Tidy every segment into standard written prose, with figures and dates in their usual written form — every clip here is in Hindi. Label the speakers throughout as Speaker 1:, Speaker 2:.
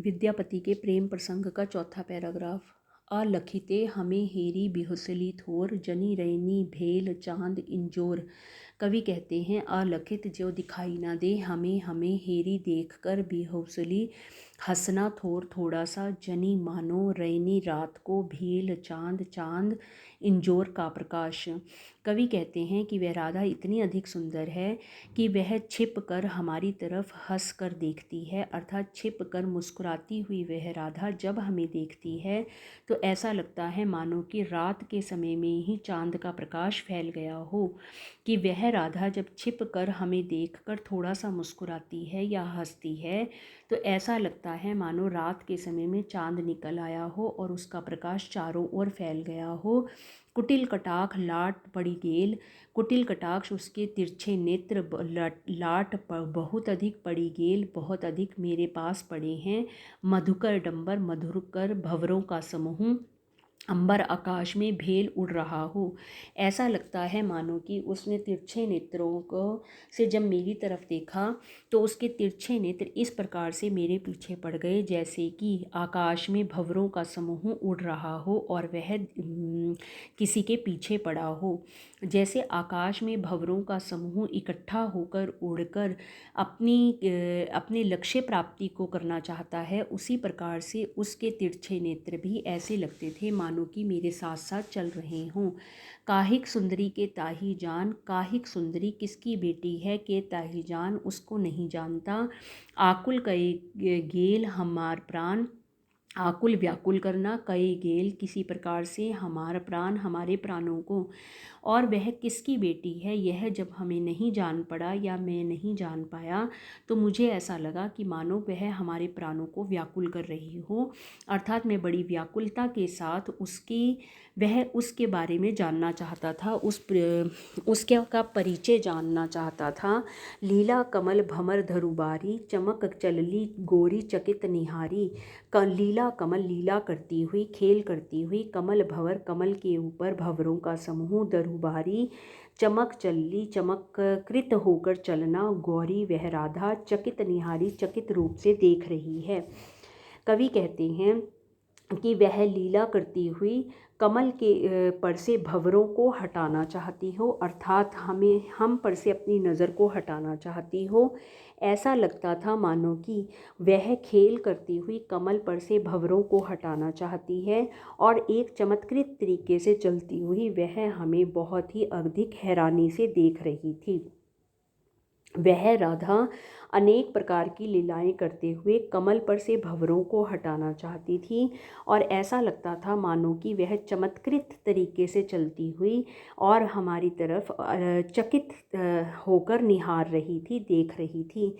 Speaker 1: विद्यापति के प्रेम प्रसंग का चौथा पैराग्राफ। अलखिते हमें हेरी बिहुसली थोर, जनी रैनी भेल चांद इंजोर। कवि कहते हैं अलखित जो दिखाई ना दे, हमें हमें हेरी देखकर बेहौसली हंसना थोर थोड़ा सा, जनी मानो रैनी रात को भेल चांद चांद इंजोर का प्रकाश। कवि कहते हैं कि वह राधा इतनी अधिक सुंदर है कि वह छिप कर हमारी तरफ हंस कर देखती है, अर्थात छिप कर मुस्कुराती हुई वह राधा जब हमें देखती है तो ऐसा लगता है मानो कि रात के समय में ही चांद का प्रकाश फैल गया हो। कि वह राधा जब छिप कर हमें देखकर थोड़ा सा मुस्कुराती है या हंसती है तो ऐसा लगता है मानो रात के समय में चांद निकल आया हो और उसका प्रकाश चारों ओर फैल गया हो। कुटिल कटाक्ष लाट पड़ी गेल, कुटिल कटाक्ष उसके तिरछे नेत्र, लाट बहुत अधिक पड़ी गेल, बहुत अधिक मेरे पास पड़े हैं। मधुकर डंबर मधुकर भंवरों का समूह, अंबर आकाश में भेल उड़ रहा हो। ऐसा लगता है मानो कि उसने तिरछे नेत्रों को से जब मेरी तरफ देखा तो उसके तिरछे नेत्र इस प्रकार से मेरे पीछे पड़ गए जैसे कि आकाश में भंवरों का समूह उड़ रहा हो और वह किसी के पीछे पड़ा हो। जैसे आकाश में भंवरों का समूह इकट्ठा होकर उड़कर अपने लक्ष्य प्राप्ति को करना चाहता है, उसी प्रकार से उसके तिरछे नेत्र भी ऐसे लगते थे मानो कि मेरे साथ साथ चल रहे हों। काहिक सुंदरी के ताही जान, काहिक सुंदरी किसकी बेटी है के ताही जान, उसको नहीं जानता। आकुल कई गेल हमार प्राण, आकुल व्याकुल करना, कई गेल किसी प्रकार से हमारा प्राण हमारे प्राणों को। और वह किसकी बेटी है यह जब हमें नहीं जान पड़ा या मैं नहीं जान पाया तो मुझे ऐसा लगा कि मानो वह हमारे प्राणों को व्याकुल कर रही हो, अर्थात मैं बड़ी व्याकुलता के साथ वह उसके बारे में जानना चाहता था, उसके का परिचय जानना चाहता था। लीला कमल भमर धरुबारी, चमक चलली गोरी चकित निहारी। लीला कमल लीला करती हुई खेल करती हुई, कमल भंवर कमल के ऊपर भंवरों का समूह, दरुबारी चमक चलली चमककृत होकर चलना, गौरी वह राधा चकित निहारी चकित रूप से देख रही है। कवि कहते हैं कि वह लीला करती हुई कमल के पर से भंवरों को हटाना चाहती हो, अर्थात हम पर से अपनी नज़र को हटाना चाहती हो। ऐसा लगता था मानो कि वह खेल करती हुई कमल पर से भंवरों को हटाना चाहती है और एक चमत्कृत तरीके से चलती हुई वह हमें बहुत ही अधिक हैरानी से देख रही थी। वह राधा अनेक प्रकार की लीलाएं करते हुए कमल पर से भंवरों को हटाना चाहती थी और ऐसा लगता था मानो कि वह चमत्कृत तरीके से चलती हुई और हमारी तरफ चकित होकर निहार रही थी, देख रही थी।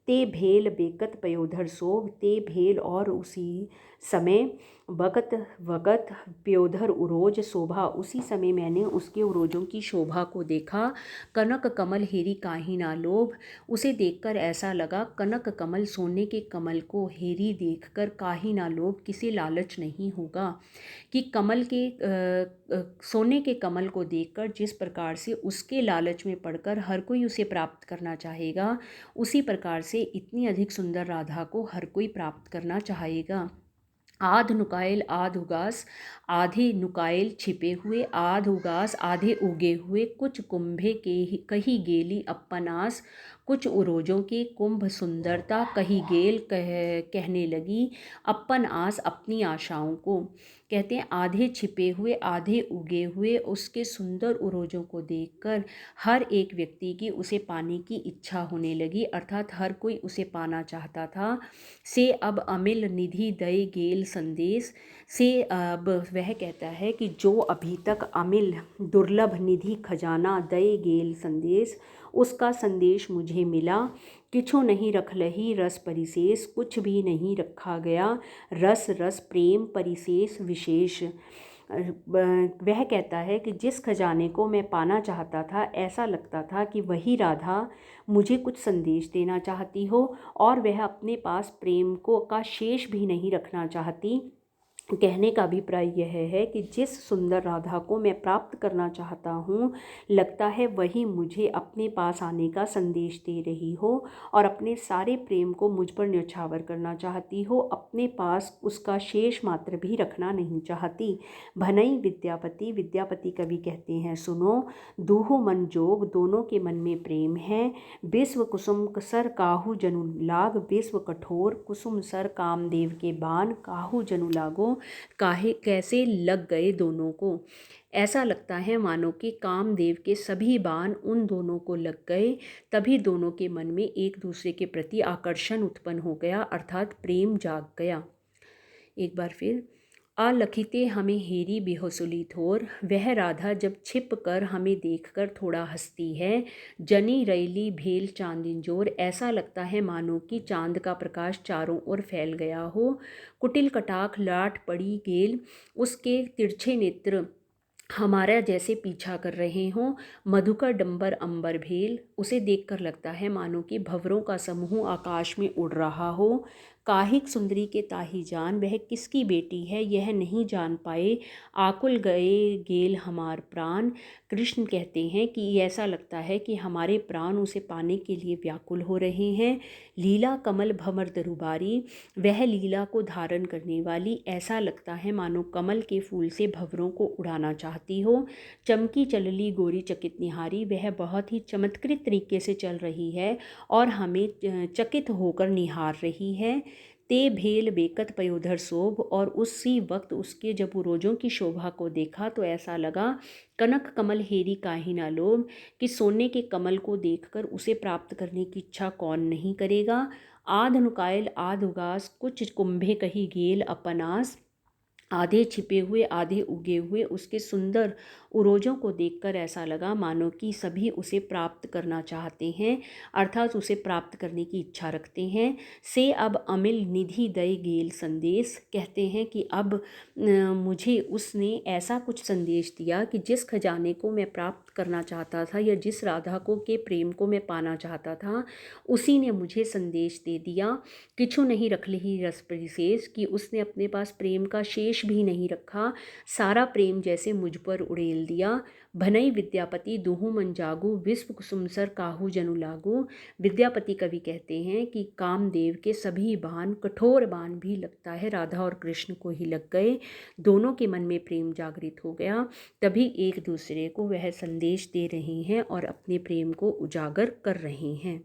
Speaker 1: ते भेल बेकत पयोधर शोभ, ते भेल और उसी समय बकत वकत प्योधर उरोज शोभा, उसी समय मैंने उसके उरोजों की शोभा को देखा। कनक कमल हेरी काहि ना लोभ, उसे देखकर ऐसा लगा कनक कमल सोने के कमल को हेरी देखकर काहि ना लोभ, किसी लालच नहीं होगा। कि कमल के सोने के कमल को देखकर जिस प्रकार से उसके लालच में पड़कर हर कोई उसे प्राप्त करना चाहेगा, उसी प्रकार से इतनी अधिक सुंदर राधा को हर कोई प्राप्त करना चाहेगा। आध नुकायल आध उगास, आधे नुकायल छिपे हुए, आध उगास आधे उगे हुए, कुछ कुंभे के कही गेली अपनास, कुछ उरोजों के कुंभ सुंदरता कही गेल कहने लगी अपन आस अपनी आशाओं को। कहते हैं आधे छिपे हुए आधे उगे हुए उसके सुंदर उरोजों को देखकर हर एक व्यक्ति की उसे पाने की इच्छा होने लगी, अर्थात हर कोई उसे पाना चाहता था। से अब अमिल निधि दय गेल संदेश, से अब वह कहता है कि जो अभी तक अमिल दुर्लभ निधि खजाना दय गेल संदेश, उसका संदेश मुझे मिला। किछु नहीं रखलही रस परिशेष, कुछ भी नहीं रखा गया रस रस प्रेम परिशेष विशेष। वह कहता है कि जिस खजाने को मैं पाना चाहता था ऐसा लगता था कि वही राधा मुझे कुछ संदेश देना चाहती हो और वह अपने पास प्रेम को का शेष भी नहीं रखना चाहती, कहने का अभिप्राय यह है कि जिस सुंदर राधा को मैं प्राप्त करना चाहता हूँ, लगता है वही मुझे अपने पास आने का संदेश दे रही हो और अपने सारे प्रेम को मुझ पर न्यौछावर करना चाहती हो, अपने पास उसका शेष मात्र भी रखना नहीं चाहती। भनई विद्यापति, विद्यापति कवि कहते हैं, सुनो दूहु मन जोग, दोनों के मन में प्रेम है। विश्व कुसुम सर काहू जनु लाग, विश्व कठोर कुसुम सर कामदेव के बाण, काहू जनु लागो, काहे कैसे लग गए दोनों को। ऐसा लगता है मानो कि कामदेव के सभी बाण उन दोनों को लग गए, तभी दोनों के मन में एक दूसरे के प्रति आकर्षण उत्पन्न हो गया, अर्थात प्रेम जाग गया। एक बार फिर, आलखिते हमें हेरी बेहौसुली थोर, वह राधा जब छिप कर हमें देखकर थोड़ा हंसती है। जनी रैली भेल चांदिन जोर, ऐसा लगता है मानो कि चांद का प्रकाश चारों ओर फैल गया हो। कुटिल कटाख लाट पड़ी गेल, उसके तिरछे नेत्र हमारा जैसे पीछा कर रहे हों। मधुकर डंबर अंबर भेल, उसे देखकर लगता है मानो कि भंवरों का समूह आकाश में उड़ रहा हो। काहिक सुंदरी के ताही जान, वह किसकी बेटी है यह नहीं जान पाए, आकुल गए गेल हमार प्राण। कृष्ण कहते हैं कि ऐसा लगता है कि हमारे प्राण उसे पाने के लिए व्याकुल हो रहे हैं। लीला कमल भमर दरुबारी, वह लीला को धारण करने वाली, ऐसा लगता है मानो कमल के फूल से भंवरों को उड़ाना चाहती हो। चमकी चलली गोरी चकित निहारी, वह बहुत ही चमत्कृत तरीके से चल रही है और हमें चकित होकर निहार रही है। ते भेल बेकत पयोधर शोभ, और उसी वक्त उसके जब उरोजों की शोभा को देखा तो ऐसा लगा कनक कमल हेरी काहे ना लोभ, कि सोने के कमल को देखकर उसे प्राप्त करने की इच्छा कौन नहीं करेगा। आध नुकायल आध उगास, कुछ कुंभे कही गेल अपन आस, आधे छिपे हुए आधे उगे हुए उसके सुंदर उरोजों को देखकर ऐसा लगा मानो कि सभी उसे प्राप्त करना चाहते हैं, अर्थात उसे प्राप्त करने की इच्छा रखते हैं। से अब अमिल निधि दय गेल संदेश, कहते हैं कि अब मुझे उसने ऐसा कुछ संदेश दिया कि जिस खजाने को मैं प्राप्त करना चाहता था या जिस राधा को के प्रेम को मैं पाना चाहता था, उसी ने मुझे संदेश दे दिया। किछु नहीं रख ली रस परिशेष, कि उसने अपने पास प्रेम का शेष भी नहीं रखा, सारा प्रेम जैसे मुझ पर उड़ेल दिया। भनई विद्यापति दूहु मन जागू, विश्व कुसुम सर काहू जनु लागू। विद्यापति कवि कहते हैं कि कामदेव के सभी बाण, कठोर बाण भी लगता है राधा और कृष्ण को ही लग गए। दोनों के मन में प्रेम जागृत हो गया, तभी एक दूसरे को वह संदेश दे रहे हैं और अपने प्रेम को उजागर कर रहे हैं।